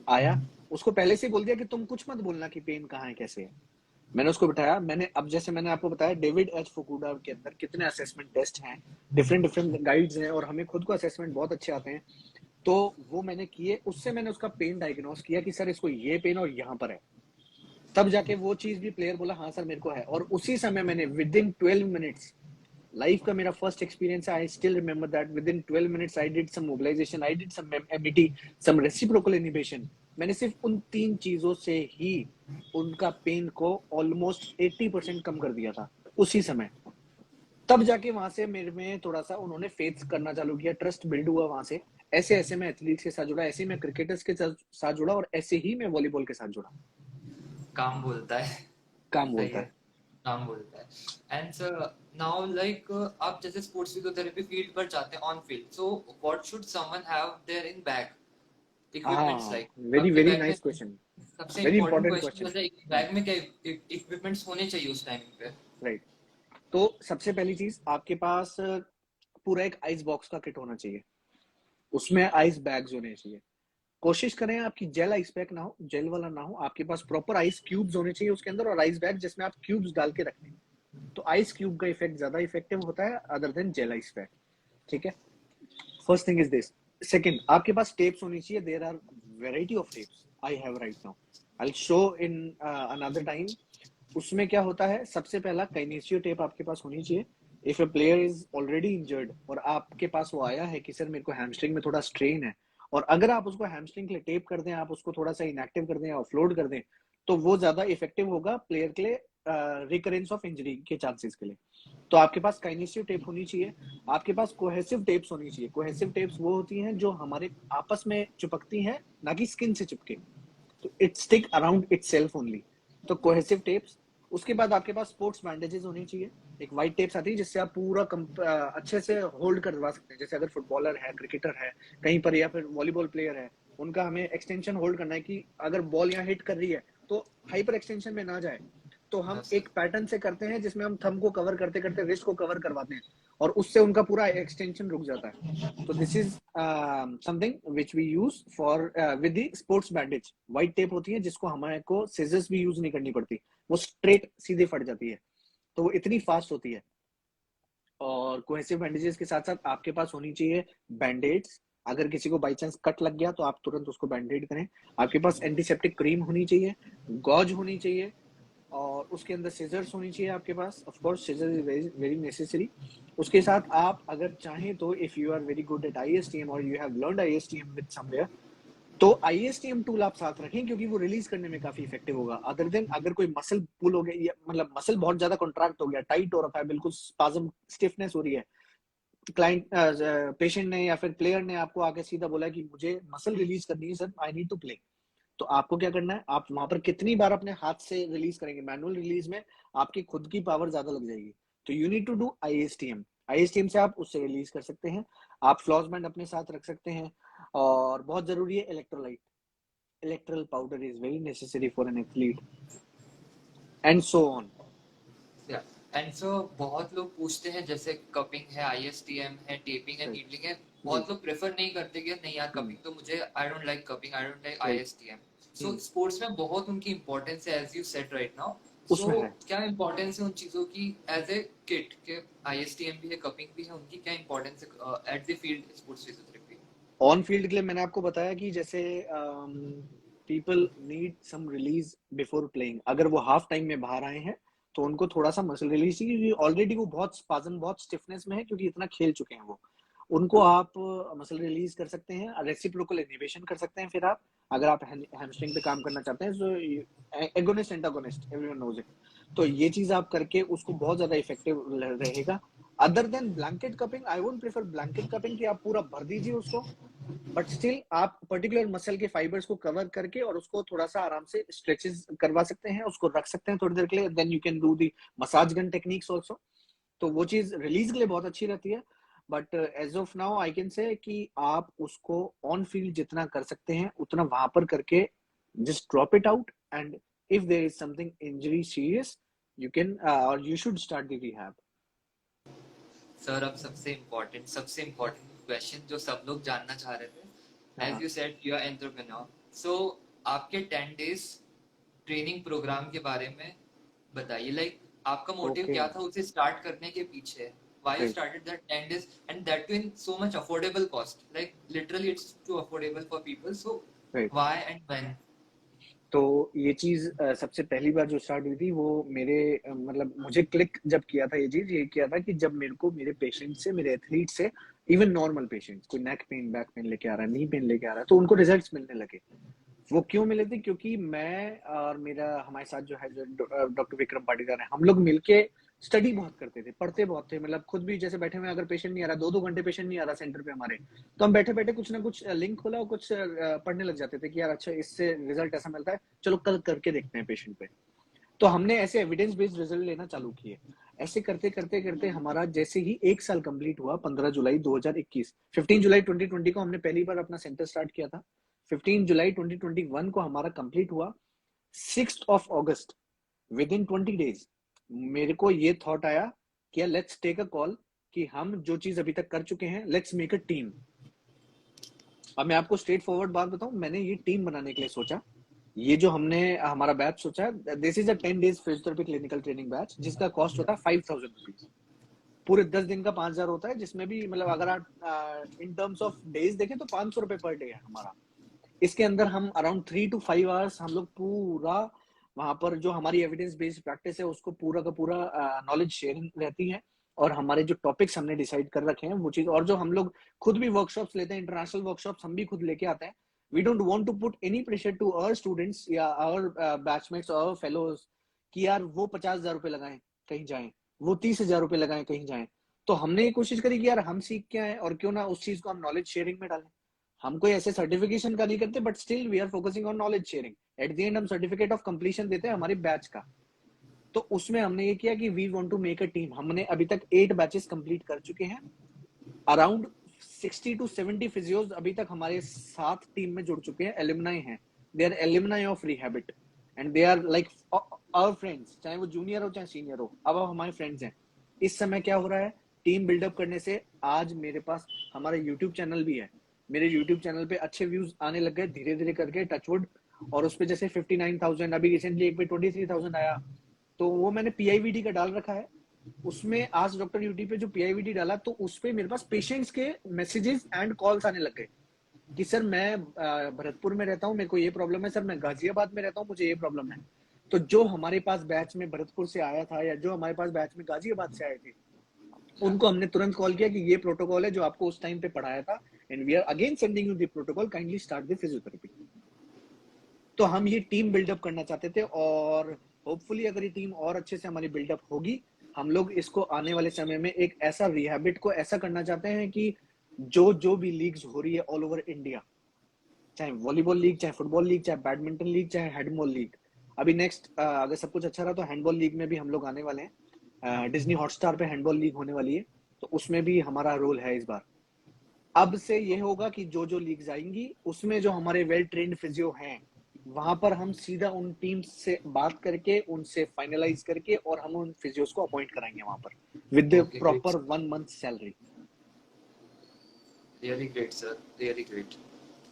आया, उसको पहले से बोल दिया कि तुम कुछ मत बोलना कि पेन कहाँ है कैसे है। मैंने उसको बिठाया, मैंने अब जैसे मैंने आपको बताया डेविड एच फुकुडा के अंदर कितने असेसमेंट टेस्ट हैं, डिफरेंट डिफरेंट गाइड्स हैं, और हमें खुद को असेसमेंट बहुत अच्छे आते हैं। तो वो मैंने किए, उससे मैंने उसका पेन डायग्नोस किया कि सर इसको ये पेन और यहाँ पर है। तब जाके वो चीज भी प्लेयर बोला हाँ सर मेरे को है, और उसी समय मैंने विद इन 12 मिनट्स, लाइफ का मेरा फर्स्ट एक्सपीरियंस है, I still remember that, within 12 minutes I did some mobilisation, I did some MET, some reciprocal inhibition. मैंने सिर्फ उन 3 चीजों से ही उनका पेन को ऑलमोस्ट 80% कम कर दिया था उसी समय। तब जाके वहां से मेरे में थोड़ा सा उन्होंने फेथ करना चालू किया, ट्रस्ट बिल्ड हुआ वहां से। ऐसे ऐसे मैं एथलीट्स के साथ जुड़ा, ऐसे ही मैं क्रिकेटर्स के साथ जुड़ा, और ऐसे ही मैं वॉलीबॉल के साथ जुड़ा। काम बोलता है। काम सही बोलता है, है। काम बोलता है। एंड नाउ लाइक आप जैसे स्पोर्ट्स फिजियोथेरेपी फील्ड पर जाते हैं on field, so what should someone have their in bag equipments हाँ, लाइक वेरी आपके वेरी बैग में। नाइस क्वेश्चन, सबसे very important important question question. होता है बैग में क्या इक्विपमेंट्स होने चाहिए उस टाइमिंग पे। राइट, तो सबसे पहली चीज आपके पास पूरा एक आइस बॉक्स का किट होना चाहिए, उसमें आइस बैग्स होने चाहिए। कोशिश करें आपकी जेल आइस पैक ना हो, जेल वाला ना हो, आपके पास प्रॉपर आइस क्यूब्स होने चाहिए उसके अंदर, और आइस बैग जिसमें आप क्यूब्स डाल के रखें। तो आइस क्यूब का इफेक्ट ज्यादा इफेक्टिव होता है other than gel ice pack. ठीक है, first thing is this. Second, आपके पास टेप्स होनी चाहिए, there are variety of tapes I have right now, I will show in another time. उसमें क्या होता है, सबसे पहला काइनेसियो टेप आपके पास होनी चाहिए। If a player is already injured और आपके पास वो आया है कि सर मेरे को हैमस्ट्रिंग में थोड़ा स्ट्रेन है, और अगर आप उसको हैमस्ट्रिंग के लिए टेप कर दें, आप उसको थोड़ा सा इनएक्टिव कर दें, ऑफलोड कर दें, तो वो ज्यादा इफेक्टिव होगा प्लेयर के लिए रिकरेंस ऑफ इंजरी के चांसेस के लिए। तो आपके पास काइनेसिव टेप होनी चाहिए। आपके पास कोहेसिव टेप्स होनी चाहिए। कोहेसिव टेप्स वो होती हैं जो हमारे आपस में चिपकती हैं, ना कि स्किन से चिपके, तो it stick around it self only. तो कोहेसिव टेप्स। उसके बाद आपके पास स्पोर्ट्स बैंडेजेस होनी चाहिए। एक व्हाइट टेप्स आती है जिससे आप पूरा अच्छे से होल्ड करवा सकते हैं। जैसे अगर फुटबॉलर है, क्रिकेटर है कहीं पर, या फिर वॉलीबॉल प्लेयर है, उनका हमें एक्सटेंशन होल्ड करना है कि अगर बॉल यहाँ हिट कर रही है तो हाइपर एक्सटेंशन में ना जाए। तो हम यस एक पैटर्न से करते हैं जिसमें हम थंब को कवर करते करते रिस्ट को कवर करवाते हैं, और उससे उनका पूरा एक्सटेंशन रुक जाता है। तो this is something which we use for with the sports bandage. White tape होती है जिसको हमारे को सीजर्स भी यूज नहीं करनी पड़ती, वो स्ट्रेट सीधे फट जाती है, तो वो इतनी फास्ट होती है। और कोहेसिव बैंडेजेस के साथ साथ आपके पास होनी चाहिए बैंडेड्स। अगर किसी को बाई चांस कट लग गया तो आप तुरंत उसको बैंडेड करें। आपके पास एंटीसेप्टिक क्रीम होनी चाहिए, गॉज होनी चाहिए, और उसके अंदर सीजर्स होनी चाहिए आपके पास। Of course scissor is very very necessary. उसके साथ आप अगर चाहें तो if you are very good at ISTM और you have learned ISTM with somewhere, तो आईएसटीएम टूल आप साथ रखें, क्योंकि वो रिलीज करने में काफी इफेक्टिव होगा। अदर देन अगर कोई मसल पुल हो गया, मतलब मसल बहुत ज्यादा कॉन्ट्रैक्ट हो गया, टाइट हो रखा है, बिल्कुल स्पाज्म स्टिफनेस हो रही है, क्लाइंट पेशेंट ने या फिर प्लेयर ने आपको आके सीधा बोला कि मुझे मसल रिलीज करनी है sir, I need to play, तो आपको क्या करना है, आप वहां पर कितनी बार अपने हाथ से रिलीज करेंगे, मैनुअल रिलीज में आपकी खुद की पावर ज्यादा लग जाएगी। तो यू नीड टू डू आईएसटीएम। आईएसटीएम से आप उससे रिलीज कर सकते हैं। आप फ्लॉस बैंड अपने साथ रख सकते हैं। और बहुत जरूरी है electrolyte, Electral powder is very necessary for an athlete, and so on. या एंड सो बहुत लोग पूछते हैं जैसे कपिंग है, आईएसटीएम है, टेपिंग है, राइट। नीडलिंग है। जी। बहुत लोग प्रेफर नहीं करते कि नहीं यार हम्म। कपिंग तो मुझे I don't like cupping, I don't like right. ISTM. So hmm. Sports में बहुत उनकी इंपॉर्टेंस है as you said right now. So उसमें है। क्या इंपॉर्टेंस है उन चीजों की एज ए किट के? आईएसटीएम भी है, कपिंग भी है, उनकी क्या इंपॉर्टेंस है at the field sports physiotherapy? On field के लिए मैंने आपको बताया कि जैसे people need some release before playing. अगर वो हाफ टाइम में बाहर आए हैं तो उनको थोड़ा सा मसल रिलीज चाहिए, क्योंकि ऑलरेडी वो बहुत स्पाज्म, बहुत स्टिफनेस में है, क्योंकि इतना खेल चुके हैं वो। उनको आप मसल रिलीज कर सकते हैं, रेसिप्रोकल इनहिबिशन कर सकते हैं। फिर आप अगर आप हैमस्ट्रिंग पे काम करना चाहते हैं, so agonist antagonist everyone knows it, तो ये चीज आप करके उसको बहुत ज्यादा इफेक्टिव रहेगा। Other than blanket cupping, I won't prefer blanket cupping कि आप पूरा भर दीजिए उसको, बट स्टिल आप पर्टिकुलर मसल के फाइबर्स को कवर करके और उसको थोड़ा सा आराम से स्ट्रेचेस करवा सकते हैं, उसको रख सकते हैं थोड़ी देर के लिए। Then you can do the massage gun techniques also, तो वो चीज रिलीज के लिए बहुत अच्छी रहती है। But as of now I can say कि आप उसको ऑन फील्ड जितना कर सकते हैं उतना वहां पर करके just drop it out and if there is something injury serious, you can or you should start the rehab. Sir अब सबसे इम्पोर्टेंट क्वेश्चन जो सब लोग जानना चाह रहे थे, as you said you are entrepreneur, so आपके 10 days ट्रेनिंग प्रोग्राम के बारे में बताइए, लाइक आपका मोटिव Okay. क्या था उसे स्टार्ट करने के पीछे, why you Right. started that 10 days and that too in so much affordable cost, like literally it's too affordable for people, so Right. why and when? तो ये चीज सबसे पहली बार जो स्टार्ट हुई थी वो मेरे मतलब मुझे क्लिक जब किया था, ये चीज ये किया था कि जब मेरे को मेरे पेशेंट से, मेरे एथलीट से, इवन नॉर्मल पेशेंट्स, कोई नेक पेन, बैक पेन लेके आ रहा है, नी पेन लेके आ रहा है, तो उनको रिजल्ट्स मिलने लगे। वो क्यों मिले थे? क्योंकि मैं और मेरा हमारे साथ जो है जो डॉक्टर विक्रम पाटीदार है, हम लोग मिलके स्टडी बहुत करते थे, पढ़ते बहुत थे। मतलब खुद भी जैसे बैठे हुए, अगर पेशेंट नहीं आ रहा, 2-2 घंटे पेशेंट नहीं आ रहा सेंटर पे हमारे, तो हम बैठे बैठे कुछ ना कुछ लिंक खोला और कुछ पढ़ने लग जाते थे कि यार अच्छा इससे रिजल्ट ऐसा मिलता है, चलो कल करके देखते हैं पेशेंट पे। तो हमने ऐसे एविडेंस बेस्ड रिजल्ट लेना चालू किए। ऐसे करते करते करते हमारा जैसे ही 1 साल कंप्लीट हुआ, 15 जुलाई 2021, 15 जुलाई 2020 को हमने पहली बार अपना सेंटर स्टार्ट किया था। 15 जुलाई 2021 को हमारा कंप्लीट हुआ। 6th of August, with in 20 days मेरे को ये थॉट आया कि लेट्स टेक अ कॉल कि हम जो चीज अभी तक कर चुके हैं, लेट्स मेक अ टीम। अब मैं आपको स्ट्रेट फॉरवर्ड बात बताऊं, मैंने ये टीम बनाने के लिए सोचा। ये जो हमने हमारा बैच सोचा है, this is a 10 days physiotherapy clinical training batch, जिसका कॉस्ट होता है 5000 रुपीज। पूरे 10 दिन का 5000 होता है, जिसमें भी मतलब अगर आप इन टर्म्स ऑफ डेज देखें तो 500 रुपए पर डे है हमारा। इसके अंदर हम अराउंड 3 to 5 hours हम लोग पूरा वहां पर जो हमारी एविडेंस बेस्ड प्रैक्टिस है उसको पूरा का पूरा नॉलेज शेयरिंग रहती है, और हमारे जो टॉपिक्स हमने डिसाइड कर रखे हैं वो चीज, और जो हम लोग खुद भी वर्कशॉप्स लेते हैं, इंटरनेशनल वर्कशॉप्स हम भी खुद लेके आते हैं। We don't want to put any pressure to our students या आवर बैचमेट्स और फेलोज कि यार वो 50,000 रुपए लगाएं कहीं जाएं, वो 30,000 रुपए लगाएं कहीं जाएं। तो हमने ये कोशिश करी कि यार हम सीख के आए और क्यों ना उस चीज को हम नॉलेज शेयरिंग में डालें। हम कोई ऐसे सर्टिफिकेशन का नहीं करते, but still we are focusing on knowledge sharing. At the end हम सर्टिफिकेट ऑफ कंप्लीशन देते हैं हमारे बैच का। तो उसमें हमने ये किया कि we want to make a team. हमने अभी तक 8 बैचेस कंप्लीट कर चुके हैं। अराउंड 60 to 70 फिजियोज अभी तक हमारे साथ टीम में जुड़ चुके हैं, एलुमनाई हैं। They are alumni of Rehabit and they are like our friends, चाहे वो जूनियर हो चाहे सीनियर हो, अब हमारे फ्रेंड्स हैं। इस समय क्या हो रहा है, टीम बिल्डअप करने से आज मेरे पास हमारा यूट्यूब चैनल भी है। मेरे यूट्यूब चैनल पे अच्छे व्यूज आने लग गए धीरे धीरे करके, टचवुड। और उस पे जैसे 59,000, अभी रिसेंटली एक पे 23,000 आया। तो वो मैंने पीआईवीडी का डाल रखा है। उसमें आज डॉक्टर यूटी पे जो पीआईवीडी डाला, तो उस पे मेरे पास पेशेंट्स के मैसेजेस एंड कॉल्स आने लग गए कि सर मैं भरतपुर में रहता हूँ, मेरे को ये प्रॉब्लम है, सर मैं गाजियाबाद में रहता हूँ, मुझे ये प्रॉब्लम है। तो जो हमारे पास बैच में भरतपुर से आया था या जो हमारे पास बैच में गाजियाबाद से आए थे, उनको हमने तुरंत कॉल किया कि ये प्रोटोकॉल है जो आपको उस टाइम पे पढ़ाया था, and we are again sending you the protocol, kindly start the physiotherapy. तो हम ये टीम बिल्डअप करना चाहते थे, और होपफुली अगर ये टीम और अच्छे से हमारी बिल्डअप होगी, हम लोग इसको आने वाले समय में एक ऐसा रिहैबिट को ऐसा करना चाहते हैं कि जो भी लीग्स हो रही है ऑल ओवर इंडिया, चाहे वॉलीबॉल लीग, चाहे फुटबॉल लीग, चाहे बैडमिंटन लीग, चाहे हैंडबॉल लीग। अभी नेक्स्ट अगर सब कुछ अच्छा रहा तो हैंडबॉल लीग में भी हम लोग आने वाले हैं। डिज्नी हॉटस्टार पे हैंडबॉल लीग होने वाली है, तो उसमें भी हमारा रोल है इस बार। अब से ये होगा कि जो जो लीग्स आएंगी उसमें जो हमारे वेल ट्रेन्ड फिजियो हैं, वहां पर हम सीधा उन टीम्स से बात करके उनसे फाइनलाइज करके और हम उन फिजियोस को अपॉइंट कराएंगे वहां पर with the Okay, proper great. 1 month salary. Really great, sir. Really great.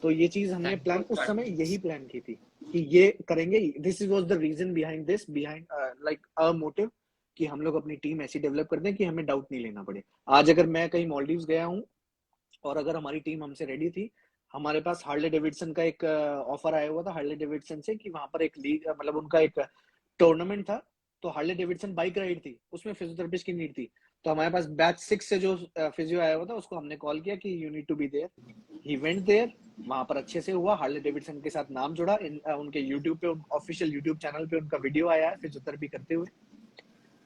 तो ये चीज हमने Thank you प्लान for उस समय starting यही this. प्लान की थी कि ये करेंगे। This was the reason behind this, behind like a motive, कि हम लोग अपनी टीम ऐसी डेवलप कर दें कि हमें डाउट नहीं लेना पड़े। आज अगर मैं कहीं मॉलडीव्स गया हूँ और अगर हमारी टीम हमसे रेडी थी, हमारे पास हार्ले डेविडसन का एक ऑफर आया हुआ था हार्ले डेविडसन से कि वहां पर एक लीग, मतलब उनका एक टूर्नामेंट था, तो हार्ले डेविडसन बाइक राइड थी, उसमें फिजियोथेरेपिस्ट की नीड थी। तो हमारे पास बैच 6 से जो फिजियो आया हुआ था उसको हमने कॉल किया कि you need to be there. He went there, वहां पर अच्छे से हुआ, हार्ले डेविडसन के साथ नाम जुड़ा। उनके यूट्यूब पे, ऑफिशियल यूट्यूब चैनल पे उनका वीडियो आया है फिजियोथेरेपी करते हुए।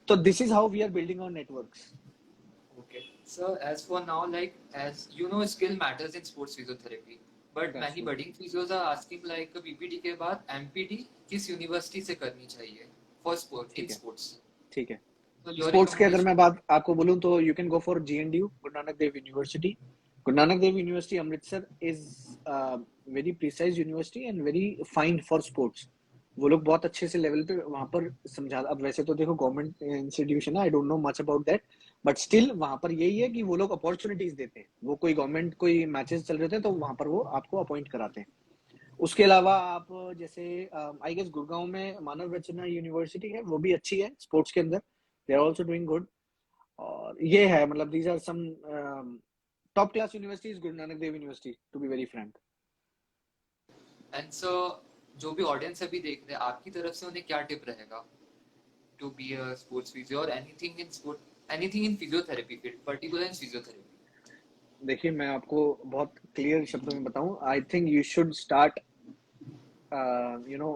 तो this is how we are building our networks. Okay. So as for now, like as you know, skill matters in sports physiotherapy. But That's many true. budding physios are asking like PPT के बाद MPT किस यूनिवर्सिटी से करनी चाहिए for sport in ठीक है, sports. ठीक है। So your स्पोर्ट्स की अगर recommendation. मैं बात आपको बोलूं तो you can go for GNDU, Guru Nanak Dev university. Guru Nanak Dev university Amritsar is very precise university and very fine for sports. वो लोग बहुत अच्छे से लेवल पे वहां पर समझा। अब वैसे तो देखो गवर्नमेंट इंस्टीट्यूशन है, आई don't no much about that, but still वहां पर यही है कि वो लोग अपॉर्चुनिटीज देते हैं। वो कोई गवर्नमेंट कोई मैचेस चल रहे थे तो वहां पर वो आपको अपॉइंट कराते हैं। उसके अलावा आप जैसे आई गेस गुड़गांव में मानव रचना यूनिवर्सिटी है, वो भी अच्छी है स्पोर्ट्स के अंदर, they are also doing good. और ये है मतलब these are some top class universities, Guru Nanak Dev university to be very frank. And so जो भी ऑडियंस अभी देख रहे हैं, आपकी तरफ से उन्हें क्या टिप रहेगा to be a sports physio और anything in physiotherapy field, particular in physiotherapy? देखिए मैं आपको बहुत क्लियर शब्दों में बताऊं, I think you should start you know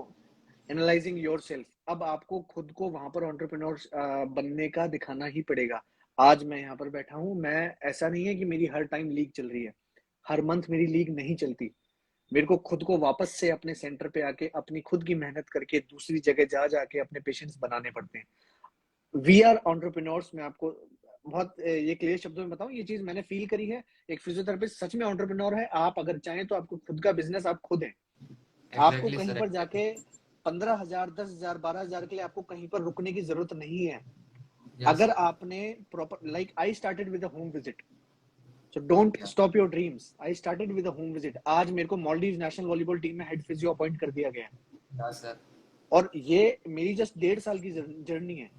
analysing yourself. अब आपको खुद को वहां पर एंटरप्रेन्योर बनने का दिखाना ही पड़ेगा। आज मैं यहाँ पर बैठा हूँ, मैं ऐसा नहीं है कि मेरी हर टाइम लीग चल रही है, हर मंथ मेरी लीग नहीं चलती। मेरे को खुद को वापस से अपने सेंटर पे आके अपनी खुद की मेहनत करके दूसरी जगह जा जाके अपने पेशेंट्स बनाने पड़ते हैं। We are entrepreneurs. मैं आपको बहुत ये क्लियर शब्दों में बताऊं, ये चीज मैंने फील करी है। एक फिजियोथेरेपिस्ट सच में एंटरप्रेन्योर है। आप अगर चाहें तो आपको खुद का बिजनेस आप खुद है। आपको एग्जैक्टली कहीं सर, पर एग्जैक्टली। जाके 15,000 10,000 12,000 के लिए आपको कहीं पर रुकने की जरूरत नहीं है। यस अगर सर। आपने proper like I started with a home visit, so don't ya stop your dreams. I started with a home visit. आज मेरे को मालदीव नेशनल वॉलीबॉल टीम में हेड फिजियो अपॉइंट कर दिया गया है, सर। और ये मेरी जस्ट 1.5 साल की जर्नी है।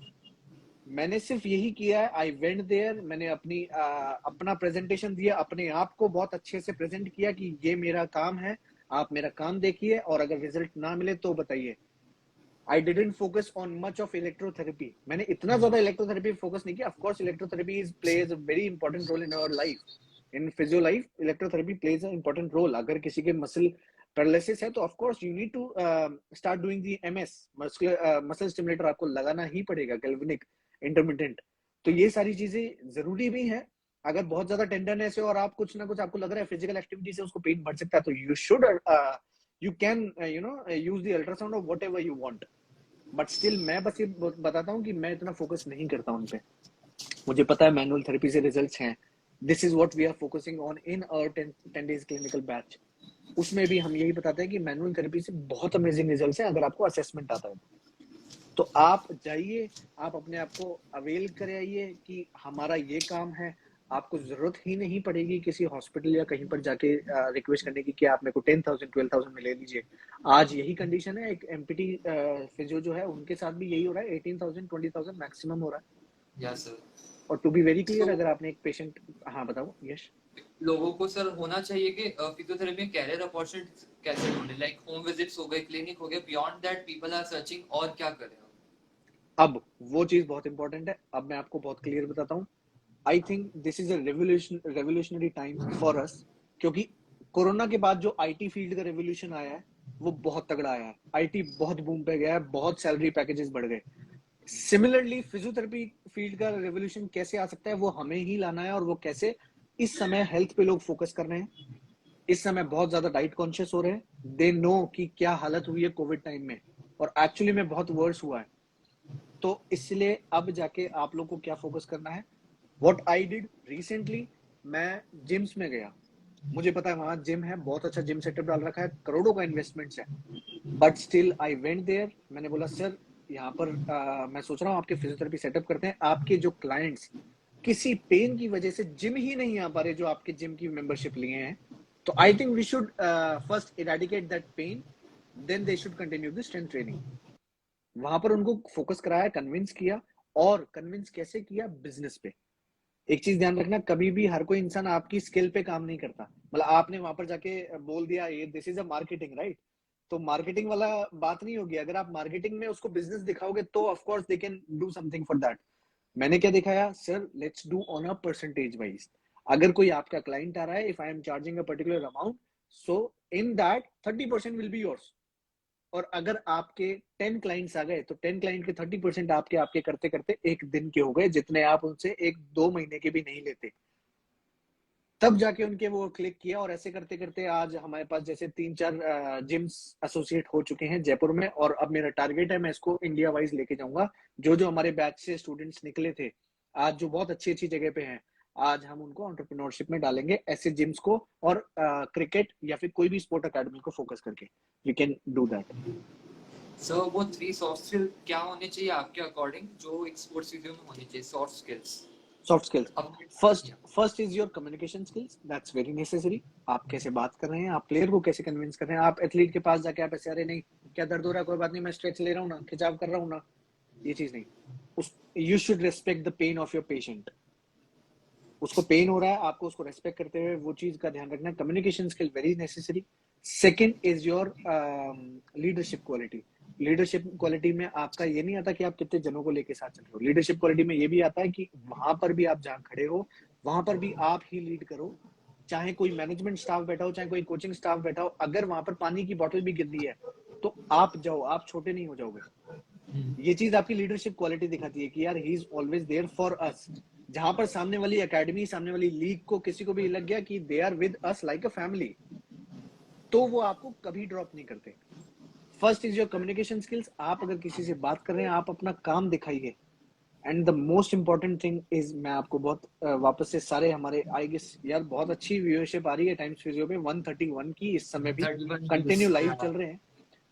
मैंने सिर्फ यही किया है, आई वेंट देयर, मैंने अपना प्रेजेंटेशन दिया, अपने आप को बहुत अच्छे से प्रेजेंट किया कि ये मेरा काम है, आप मेरा काम देखिए, और अगर रिजल्ट ना मिले तो बताइए। I didn't focus on much of electrotherapy. मैंने इतना ज्यादा इलेक्ट्रोथेरेपी फोकस नहीं किया। Of course electrotherapy is plays a very important role in our life, in physio life. Electrotherapy plays a important role. अगर किसी के मसल पैरालिसिस है तो of course you need to start doing the MS, muscle stimulator आपको लगाना ही पड़ेगा, गैल्वेनिक, इंटरमिटेंट। तो ये सारी चीजें जरूरी भी है। अगर बहुत ज्यादा टेंडरनेस है और आप कुछ ना कुछ आपको लग रहा है फिजिकल एक्टिविटी से उसको पेन बढ़ सकता है, तो you should you can use the ultrasound और whatever you want. But still मैं बस ये बताता हूँ कि मैं इतना फोकस नहीं करता उन पे। मुझे पता है मैनुअल थेरेपी से रिजल्ट्स हैं। This is what we are focusing on in our 10 days clinical batch. उसमें भी हम यही बताते हैं कि मैनुअल थेरेपी से बहुत अमेजिंग रिजल्ट्स हैं अगर आपको असेसमेंट आता है तो आप जाइए, आप अपने आप को अवेल करे आइए कि हमारा ये काम है। आपको जरूरत ही नहीं पड़ेगी किसी हॉस्पिटल या कहीं पर जाके रिक्वेस्ट करने की कि आप मेरे को 10,000 12,000 में ले लीजिए। आज यही कंडीशन है। एक एमपीटी फिजियो जो है उनके साथ भी यही हो रहा है, 18,000 20,000 मैक्सिमम हो रहा है। Yes sir. और टू बी वेरी क्लियर, तो अगर आपने एक पेशेंट, हाँ बताओ यश। लोगों को सर होना चाहिए कि फिजियोथेरेपी में कैरियर अपॉर्चुनिटी कैसे ढूंढे, लाइक होम विजिट्स हो गए, क्लिनिक हो गए, beyond that people are searching, और क्या करें? अब वो चीज बहुत इंपॉर्टेंट है। अब मैं आपको बहुत क्लियर बताता हूँ। आई think this is a revolutionary time for us, क्योंकि कोरोना के बाद जो आईटी फील्ड का रेवोल्यूशन आया है वो बहुत तगड़ा आया है। आईटी बहुत बूम पे गया है, बहुत सैलरी पैकेजेस बढ़ गए। सिमिलरली फिजियोथेरेपी फील्ड का रेवोल्यूशन कैसे आ सकता है, वो हमें ही लाना है। और वो कैसे? इस समय हेल्थ पे लोग फोकस कर रहे हैं, इस समय बहुत ज्यादा डाइट कॉन्शियस हो रहे हैं। दे नो कि क्या हालत हुई है कोविड टाइम में, और एक्चुअली में बहुत वर्स हुआ है। तो इसलिए अब जाके आप लोग को क्या फोकस करना है, व्हाट आई डिड रिसेंटली, मैं जिम्स में गया। मुझे पता है वहां जिम है, बहुत अच्छा जिम सेटअप डाल रखा है, करोड़ों का इन्वेस्टमेंट्स है। But still I went there. मैंने बोला सर यहाँ पर मैं सोच रहा हूँ आपके फिजियोथेरेपी सेटअप करते हैं। आपके जो क्लाइंट्स किसी पेन की वजह से जिम ही नहीं आ पा रहे, जो आपके जिम की मेंबरशिप लिए हैं, तो I think we should first eradicate that pain, then they should continue the strength training. वहां पर उनको फोकस कराया, कन्विंस किया। और कन्विंस कैसे किया? बिजनेस पे। एक चीज ध्यान रखना, कभी भी हर कोई इंसान आपकी स्किल पे काम नहीं करता। मतलब आपने वहां पर जाके बोल दिया ये this is a marketing, right? तो मार्केटिंग वाला बात नहीं होगी। अगर आप मार्केटिंग में उसको बिजनेस दिखाओगे तो of course they can do something for that. मैंने क्या दिखाया sir, let's do on a percentage wise. अगर कोई आपका क्लाइंट आ रहा है, if I am charging a particular amount, so in that 30% will be yours. और अगर आपके 10 क्लाइंट्स आ गए तो 10 क्लाइंट के 30% आपके आपके करते करते एक दिन के हो गए, जितने आप उनसे एक दो महीने के भी नहीं लेते। तब जाके उनके वो क्लिक किया। और ऐसे करते करते आज हमारे पास जैसे 3-4 जिम्स एसोसिएट हो चुके हैं जयपुर में। और अब मेरा टारगेट है, मैं इसको इंडिया वाइज लेके जाऊंगा। जो जो हमारे बैच से स्टूडेंट्स निकले थे आज, जो बहुत अच्छी अच्छी जगह पे हैं, आज हम उनको एंटरप्रेन्योरशिप में डालेंगे, ऐसे जिम्स को। और क्रिकेट या फिर कोई भी स्पोर्ट अकेडमी को फोकस करके वी कैन डू दैट। सो वो 3 सॉफ्ट स्किल क्या होने चाहिए आपके अकॉर्डिंग, जो एक स्पोर्ट्स फिजियो में होनी चाहिए, सॉफ्ट स्किल्स? सॉफ्ट स्किल्स, अब first first is your communication skills, that's very necessary. आप कैसे बात कर रहे हैं, आप प्लेयर को कैसे कन्विंस कर रहे हैं। आप एथलीट के पास जाके आप ऐसे, अरे नहीं क्या दर्द हो रहा है, कोई बात नहीं, मैं स्ट्रेच ले रहा हूँ ना, खिंचाव कर रहा हूँ ना, ये चीज नहीं। उस you should respect the pain of your patient. उसको पेन हो रहा है, आपको उसको रेस्पेक्ट करते हुए वो चीज का ध्यान रखना। Communication skill very necessary. Second is your leadership quality. Leadership quality में आपका ये नहीं आता कि आप कितने जनों को लेके साथ चल रहे हो। लीडरशिप क्वालिटी में ये भी आता है कि वहां पर भी आप जहाँ खड़े हो वहां पर भी आप ही लीड करो। चाहे कोई मैनेजमेंट स्टाफ बैठा हो, चाहे कोई कोचिंग स्टाफ बैठा हो, अगर वहां पर पानी की बोतल भी गिर रही है तो आप जाओ, आप छोटे नहीं हो जाओगे। ये चीज आपकी लीडरशिप क्वालिटी दिखाती है कि यार he is always there for us. जहां पर सामने वाली एकेडमी, सामने वाली लीग को किसी को भी लग गया कि they are with us like a family, तो वो आपको कभी ड्रॉप नहीं करते। First is your communication skills. आप अगर किसी से बात कर रहे हैं, आप अपना काम दिखाइए। And the most important thing is, मैं आपको बहुत वापस से सारे हमारे आई गेस यार बहुत अच्छी व्यूअरशिप आ रही है टाइम्स फिजियो पे, 131 की इस समय भी 31 views, कंटिन्यू लाइव yeah, चल रहे हैं।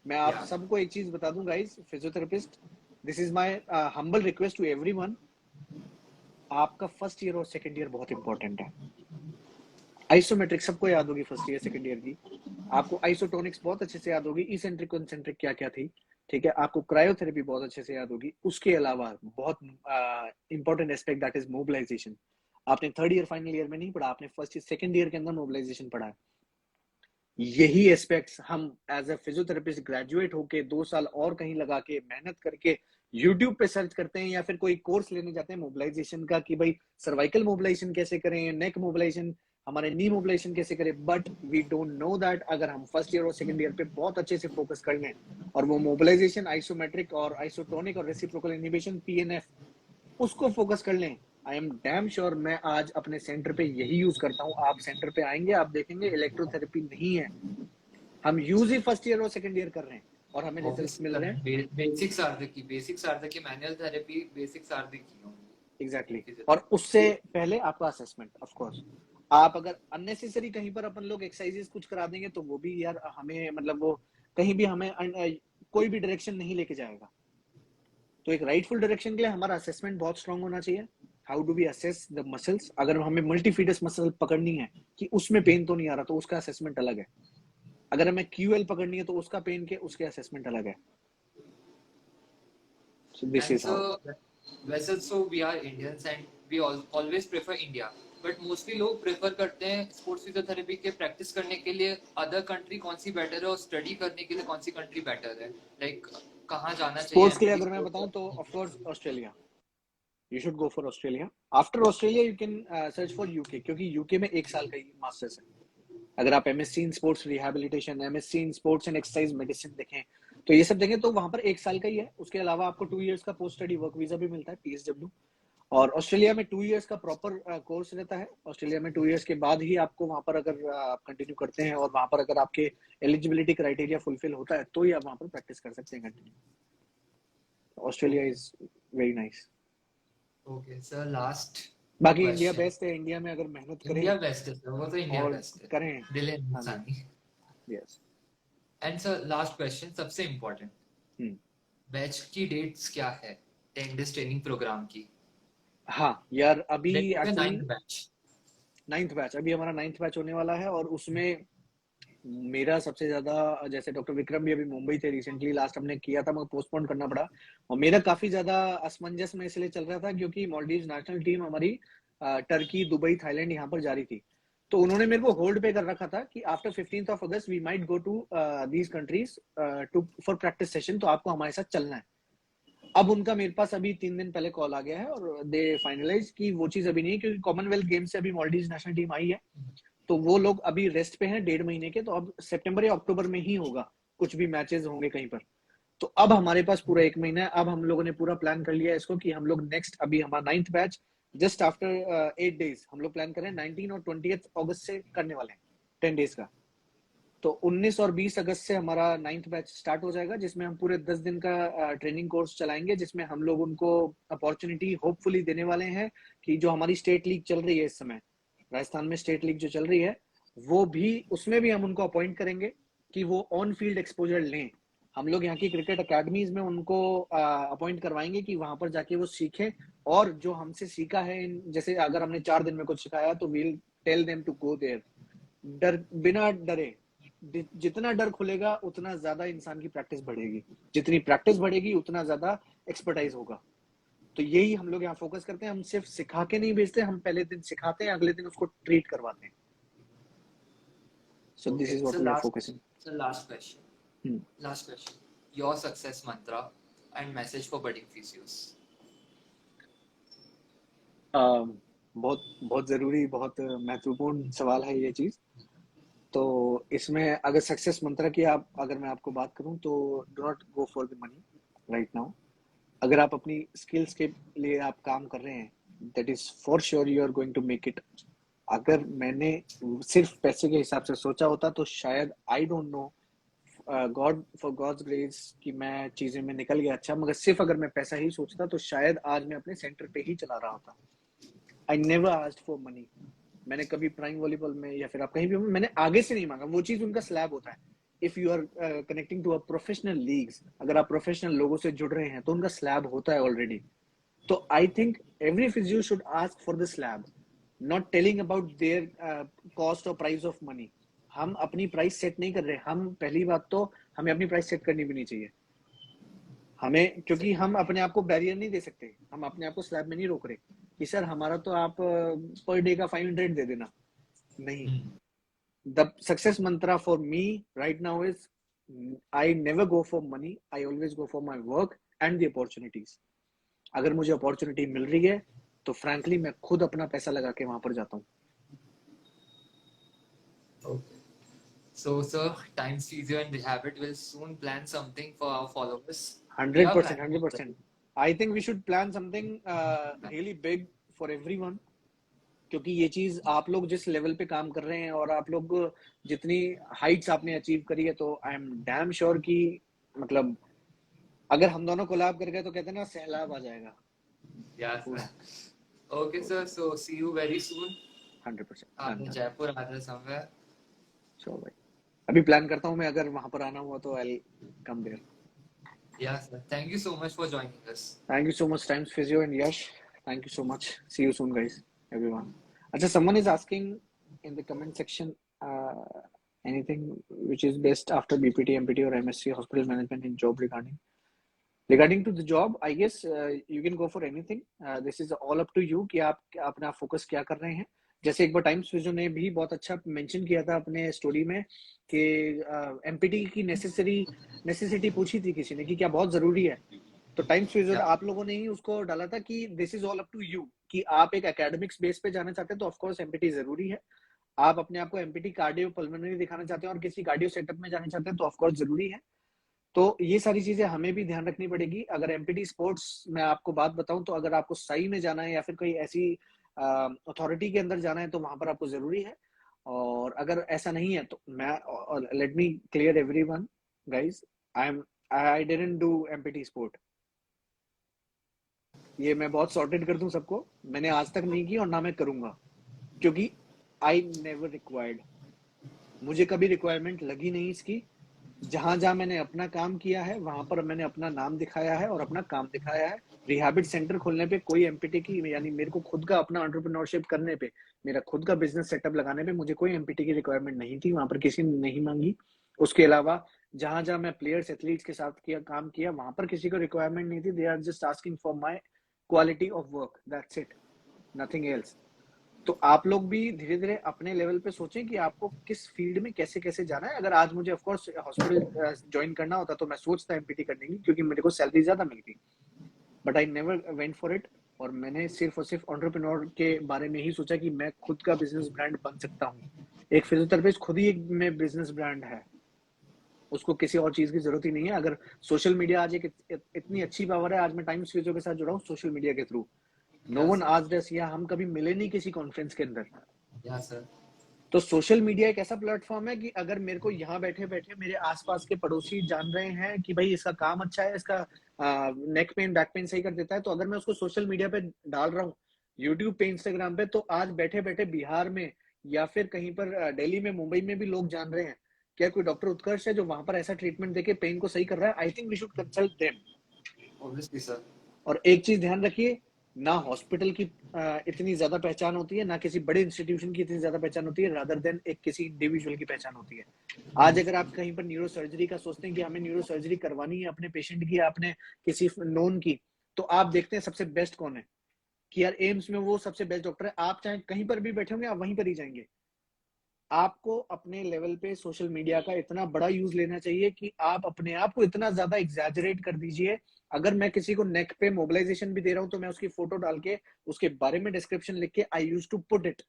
मैं आप yeah. सबको एक चीज बता दूं guys, physiotherapist, this is my humble request to everyone. आपका फर्स्ट ईयर और सेकंड ईयर बहुत इंपॉर्टेंट है। आइसोमेट्रिक सबको याद होगी फर्स्ट ईयर सेकंड ईयर की। आपको आइसोटोनिक्स बहुत अच्छे से याद होगी, इसेंट्रिक कंसेंट्रिक क्या क्या थी, ठीक है। आपको क्रायोथेरेपी बहुत अच्छे से याद होगी। उसके अलावा बहुत important aspect that is mobilisation. आपने थर्ड ईयर फाइनल ईयर में नहीं पढ़ा, आपने फर्स्ट ईयर सेकंड ईयर के अंदर मोबिलाइजेशन पढ़ा है। यही एस्पेक्ट्स हम एज अ फिजियोथेरेपिस्ट ग्रेजुएट होके 2 साल और कहीं लगा के मेहनत करके यूट्यूब पे सर्च करते हैं या फिर कोई कोर्स लेने जाते हैं मोबिलाइजेशन का, कि भाई सर्वाइकल मोबिलाइजेशन कैसे करें, नेक मोबिलाइजेशन, हमारे नी मोबिलाइजेशन कैसे करें। But we don't know that अगर हम फर्स्ट ईयर और सेकंड ईयर पे बहुत अच्छे से फोकस कर लें और वो मोबिलाइजेशन आइसोमेट्रिक और आइसोटोनिक और रेसिप्रोकल इनहिबिशन पीएनएफ उसको फोकस कर लें, आई एम डैम श्योर मैं आज अपने सेंटर पे यही यूज करता हूँ। आप सेंटर पे आएंगे, आप देखेंगे इलेक्ट्रोथेरेपी नहीं है, हम यूज ही फर्स्ट ईयर और सेकंड ईयर कर रहे हैं और हमें रिजल्ट्स ऑब्वियसली मिल रहे हैं। Basics are the key manual therapy, basics are the key exactly होंगी exactly. और उससे पहले आपका असेसमेंट ऑफ कोर्स। आप अगर अननेसेसरी कहीं पर अपन लोग एक्सरसाइजेस कुछ करा देंगे तो वो भी यार हमें मतलब वो कहीं भी हमें कोई भी डायरेक्शन नहीं लेके जाएगा। तो एक राइटफुल डायरेक्शन के लिए हमारा असेसमेंट बहुत स्ट्रांग होना चाहिए। How do we assess the muscles, अगर हमें मल्टीफिडस मसल पकड़नी है कि उसमें पेन तो नहीं आ रहा तो उसका असेसमेंट अलग है। अगर हमें क्यूएल पकड़नी है तो उसका पेन के उसके असेसमेंट अलग है। So this And is how. so, वैसे so we are Indians and we always prefer India, but mostly लोग प्रेफर करते हैं स्पोर्ट्स फिजियोथेरेपी के प्रैक्टिस करने के लिए अदर कंट्री कौन सी बेटर है और स्टडी करने के लिए कौन सी कंट्री बेटर है, लाइक कहाँ जाना चाहिए स्पोर्ट्स के लिए एमबीबी अगर मैं बताऊं तो sports? Of course Australia, you should go for Australia. After Australia you can search for UK, क्योंकि यूके में 1 साल का ही मास्टर्स है। अगर आप MSc in sports rehabilitation, MSc in sports and exercise medicine देखें तो ये सब देखें तो वहां पर 1 साल का ही है। उसके अलावा आपको 2 इयर्स का पोस्ट स्टडी वर्क वीजा भी मिलता है, पीएसडब्ल्यू। और ऑस्ट्रेलिया में 2 इयर्स का प्रॉपर कोर्स रहता है। ऑस्ट्रेलिया में 2 इयर्स के बाद ही आपको वहां पर अगर आप कंटिन्यू करते हैं और वहां पर अगर आपके एलिजिबिलिटी क्राइटेरिया फुलफिल होता है तो ही आप वहां पर प्रैक्टिस कर सकते हैं continue. Australia is very nice. Okay sir, last बाकी इंडिया क्वेश्चन। बेस्ट है, इंडिया में अगर मेहनत करें इंडिया बेस्ट है सर, वो तो इंडिया और बेस्ट है, करें। दिल हाँ जी, Hindustani. Yes. And sir last question सबसे इम्पोर्टेंट, हम्म, बैच की डेट्स क्या है 10 डेज ट्रेनिंग प्रोग्राम की? हाँ यार अभी लेट में actually 9th batch. Ninth batch, अभी हमारा नाइन्थ बैच होने वाला है और उसमें मेरा सबसे ज्यादा, जैसे डॉक्टर विक्रम भी अभी मुंबई थे रिसेंटली, लास्ट हमने किया था मगर पोस्टपोन करना पड़ा। और मेरा काफी ज्यादा असमंजस में इसलिए चल रहा था क्योंकि मालदीव नेशनल टीम हमारी टर्की, दुबई, थाईलैंड यहाँ पर जा रही थी। तो उन्होंने मेरे को होल्ड पे कर रखा था कि after 15th August we might go to these countries to for practice session, तो आपको हमारे साथ चलना है। अब उनका मेरे पास अभी 3 दिन पहले कॉल आ गया है और दे फाइनलाइज की वो चीज अभी नहीं है, क्योंकि कॉमनवेल्थ गेम से अभी मालदीव नेशनल टीम आई है तो वो लोग अभी रेस्ट पे हैं 1.5 महीने के। तो अब सितंबर या अक्टूबर में ही होगा, कुछ भी मैचेस होंगे कहीं पर। तो अब हमारे पास पूरा 1 महीना है। अब हम लोगों ने पूरा प्लान कर लिया है इसको कि हम लोग नेक्स्ट, अभी हमारा ninth batch just after 8 days हम लोग प्लान कर रहे हैं 19 और 20 अगस्त से करने वाले हैं 10 डेज का। तो 19 और 20 अगस्त से हमारा नाइन्थ बैच स्टार्ट हो जाएगा, जिसमें हम पूरे 10 दिन का ट्रेनिंग कोर्स चलाएंगे, जिसमें हम लोग उनको अपॉर्चुनिटी होपफुली देने वाले हैं कि जो हमारी स्टेट लीग चल रही है इस समय, राजस्थान में स्टेट लीग जो चल रही है, वो भी, उसमें भी हम उनको अपॉइंट करेंगे कि वो ऑन फील्ड एक्सपोजर लें। हम लोग यहाँ की क्रिकेट अकेडमीज में उनको अपॉइंट करवाएंगे कि वहां पर जाके वो सीखें, और जो हमसे सीखा है, जैसे अगर हमने 4 दिन में कुछ सिखाया तो we'll tell them to go there, बिना डरे। जितना डर खुलेगा उतना ज्यादा इंसान की प्रैक्टिस बढ़ेगी, जितनी प्रैक्टिस बढ़ेगी उतना ज्यादा एक्सपर्टाइज होगा। तो यही हम लोग यहाँ फोकस करते हैं। हम सिर्फ सिखा के नहीं भेजते, हम पहले दिन सिखाते हैं, अगले दिन उसको ट्रीट करवाते हैं। So this Okay, is what we are focusing. last question. Last question. Your success mantra and message for budding physios. बहुत बहुत जरूरी, बहुत महत्वपूर्ण सवाल है ये चीज। तो इसमें अगर सक्सेस मंत्र की अगर मैं आपको बात करूं तो do not go for the money right now. अगर आप अपनी स्किल्स के लिए आप काम कर रहे हैं, that is for sure you are going to make it. अगर मैंने सिर्फ पैसे के हिसाब से सोचा होता तो शायद I don't know, God for God's grace कि मैं चीजें में निकल गया अच्छा, मगर सिर्फ अगर मैं पैसा ही सोचता तो शायद आज मैं अपने सेंटर पे ही चला रहा होता। I never asked for money. मैंने कभी प्राइम वॉलीबॉल में या फिर आप कहीं भी, मैंने आगे से नहीं मांगा। वो चीज उनका स्लैब होता है। If you are connecting to a professional leagues, अगर आप प्रोफेशनल लोगों से जुड़ रहे हैं तो उनका स्लैब होता है ऑलरेडी। तो I think every physio should ask for the slab, not telling about their cost और प्राइस ऑफ मनी। हम अपनी प्राइस सेट नहीं कर रहे। हम पहली बात तो हमें अपनी प्राइस सेट करनी भी नहीं चाहिए हमें, क्योंकि हम अपने आप को बैरियर नहीं दे सकते। हम अपने आप को स्लैब में नहीं रोक रहे कि सर हमारा तो आप पर डे का 500 दे देना। नहीं, the success Mantra for me right now is I never go for money, I always go for my work and the opportunities. अगर मुझे अपॉर्चुनिटी मिल रही है तो फ्रैंकली मैं खुद अपना पैसा लगा के वहां पर जाता हूँ। Okay. So, sir, Times Physio and Rehabit will soon plan something for our followers. We are 100%, planning 100%. I think we should plan something really big for everyone, क्योंकि ये चीज आप लोग जिस लेवल पे काम कर रहे हैं और आप लोग जितनी हाइट्स आपने अचीव करी है, तो आई एम डैम श्योर कि मतलब अगर हम दोनों कोलैब कर गए तो कहते हैं ना, सैलाब आ जाएगा Yeah, sir. पूरा। Okay, sir. So, see you very soon. 100% आप डन। जयपुर आ जाए somewhere. श्योर भाई, अभी प्लान करता हूँ मैं, अगर वहां पर आना हुआ तो I come there. Yeah, sir. Thank you so much for joining us. Thank you so much Times Physio and Yash, thank you so much. See you soon guys everyone. अच्छा, someone is asking in the comment section anything which is best after BPT, MPT or MSc hospital management in job regarding to the job, I guess you can go for anything. This is all up to you कि आप अपना फोकस क्या कर रहे हैं। जैसे एक बार टाइम्स फिजियो ने भी बहुत अच्छा मेंशन किया था अपने स्टोरी में कि एमपीटी की नेसेसिटी पूछी थी किसी ने कि क्या बहुत जरूरी है, तो टाइम्स फिजियो Yeah. आप लोगों ने ही उसको डाला था कि this is all up to you, कि आप एक एकेडमिक्स बेस पे जाना चाहते हैं तो ऑफकोर्स एमपीटी जरूरी है। आप अपने आप को एमपीटी कार्डियो पल्मोनरी दिखाना चाहते हैं और किसी कार्डियो सेटअप में जाना चाहते हैं तो ऑफकोर्स जरूरी है। तो ये सारी चीजें हमें भी ध्यान रखनी पड़ेगी। अगर एमपीटी स्पोर्ट्स में आपको बात बताऊं तो अगर आपको साई में जाना है या फिर कोई ऐसी अथॉरिटी के अंदर जाना है तो वहां पर आपको जरूरी है। और अगर ऐसा नहीं है तो मैं, let me clear everyone guys, I didn't do empty sport. ये मैं बहुत सॉर्टेड कर दूं सबको, मैंने आज तक नहीं की और ना मैं करूंगा, क्योंकि आई नेवर रिक्वायर्ड, मुझे कभी रिक्वायरमेंट लगी नहीं इसकी। जहां जहां मैंने अपना काम किया है वहां पर मैंने अपना नाम दिखाया है और अपना काम दिखाया है। रिहैबिट सेंटर खोलने पे कोई एमपीटी की, यानी मेरे को खुद का अपना एंटरप्रेन्योरशिप करने पे, मेरा खुद का बिजनेस सेटअप लगाने पे मुझे कोई एमपीटी की रिक्वायरमेंट नहीं थी, वहां पर किसी ने नहीं मांगी। उसके अलावा जहां जहां मैं प्लेयर्स एथलीट्स के साथ काम किया वहां पर किसी को रिक्वायरमेंट नहीं थी। They are just asking for my quality of work, that's it, nothing else. तो आप लोग भी धीरे धीरे अपने लेवल पे सोचें कि आपको किस फील्ड में कैसे कैसे जाना है। अगर आज मुझे ऑफ कोर्स हॉस्पिटल ज्वाइन करना होता तो मैं सोचता एमपीटी करने की, क्योंकि मेरे को सैलरी ज्यादा मिलती, but I never went for it. और मैंने सिर्फ और सिर्फ एंटरप्रेन्योर के बारे में ही सोचा कि मैं खुद का बिजनेस ब्रांड बन सकता हूँ। एक फिजियोथेरेपिस्ट खुद ही एक में बिजनेस ब्रांड है, उसको किसी और चीज की जरूरत ही नहीं है। अगर सोशल मीडिया आज एक इतनी अच्छी पावर है, आज मैं टाइम्स फिजियो के साथ जुड़ा हूँ सोशल मीडिया के through. No one asked us, या हम कभी मिले नहीं किसी कॉन्फ्रेंस के अंदर। Yeah, sir. तो सोशल मीडिया एक ऐसा प्लेटफॉर्म है कि अगर मेरे को यहाँ बैठे बैठे मेरे आसपास के पड़ोसी जान रहे हैं कि भाई इसका काम अच्छा है, इसका नेक पेन बैक पेन सही कर देता है, तो अगर मैं उसको सोशल मीडिया पे डाल रहा हूँ, यूट्यूब पे, इंस्टाग्राम पे, तो आज बैठे बैठे बिहार में या फिर कहीं पर दिल्ली में, मुंबई में भी लोग जान रहे हैं क्या कोई डॉक्टर उत्कर्ष है जो वहां पर ऐसा ट्रीटमेंट देके पेन को सही कर रहा है? I think we should consult them. Obviously sir. और एक चीज ध्यान रखिए, ना हॉस्पिटल की इतनी ज्यादा पहचान होती है, ना किसी बड़े इंस्टीट्यूशन की इतनी ज्यादा पहचान होती है, रादर देन एक किसी इंडिविजुअल की पहचान होती है। आज अगर आप कहीं पर न्यूरो सर्जरी का सोचते हैं कि हमें न्यूरो सर्जरी करवानी है अपने पेशेंट की, आपने किसी नोन की, तो आप देखते हैं सबसे बेस्ट कौन है, कि यार एम्स में वो सबसे बेस्ट डॉक्टर है। आप चाहे कहीं पर भी बैठे होंगे, आप वहीं पर ही जाएंगे। आपको अपने लेवल पे सोशल मीडिया का इतना बड़ा यूज लेना चाहिए कि आप अपने आप को इतना ज्यादा एग्जैजरेट कर दीजिए। अगर मैं किसी को नेक पे मोबिलाइजेशन भी दे रहा हूं तो मैं उसकी फोटो डाल के उसके बारे में डिस्क्रिप्शन लिख के आई यूज टू पुट इट।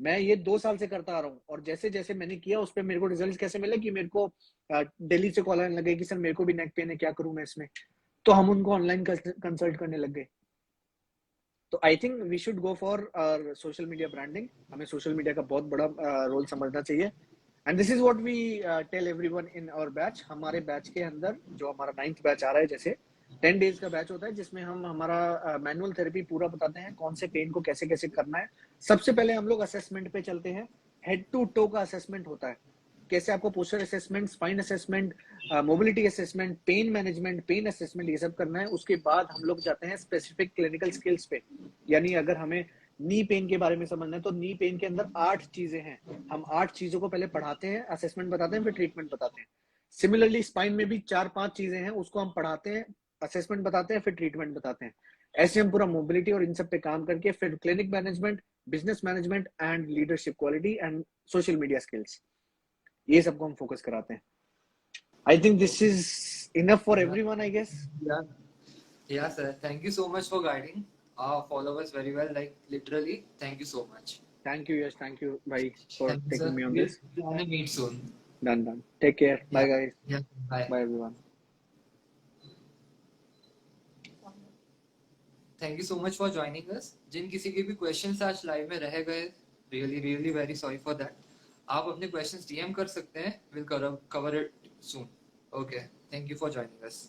मैं ये 2 साल से करता आ रहा हूँ, और जैसे जैसे मैंने किया उस पर मेरे को रिजल्ट कैसे मिले कि मेरे को दिल्ली से कॉल आने लगे कि सर मेरे को भी नेक पेन है, क्या करूं मैं इसमें। तो हम उनको ऑनलाइन कंसल्ट करने लग गए। तो I think we should go for social media branding. हमें सोशल मीडिया का बहुत बड़ा रोल समझना चाहिए। And this is what we tell everyone in our batch. हमारे बैच के अंदर जो हमारा 9th बैच आ रहा है, जैसे 10 डेज का बैच होता है, जिसमें हम हमारा मैनुअल थेरेपी पूरा बताते हैं, कौन से पेन को कैसे कैसे करना है। सबसे पहले हम लोग असेसमेंट पे चलते हैं। हेड टू टो का असेसमेंट होता है, कैसे आपको posture assessment, spine assessment, mobility assessment, pain management, pain assessment, ये सब करना है। उसके बाद हम लोग जाते हैं स्पेसिफिक क्लिनिकल स्किल्स पे। यानी अगर हमें नी पेन के बारे में समझना है तो नी पेन के अंदर 8 चीजें हैं। हम 8 चीजों को पहले पढ़ाते हैं, असेसमेंट बताते हैं, फिर ट्रीटमेंट बताते हैं। सिमिलरली स्पाइन में भी 4-5 चीजें हैं, उसको हम पढ़ाते हैं, असेसमेंट बताते हैं, फिर ट्रीटमेंट बताते हैं। ऐसे हम पूरा मोबिलिटी और इन सब पे काम करके फिर clinic management, business management and leadership quality and social media skills, ये सबको हम फोकस कराते हैं। I think this is enough for everyone, I guess. Yeah. Yeah, sir. Thank you so much for guiding our followers very well. Like literally, thank you so much. Thank you Yash, thank you भाई for Thank you, sir. Taking me on We'll this. plan a meet soon. Done done, take care, bye Yeah. Guys, Yeah. Bye. Bye everyone. Thank you so much for joining us. जिन किसी के भी questions आज live में रह गए, really very sorry for that. आप अपने questions DM कर सकते हैं. We'll cover it soon. Okay. Thank you for joining us.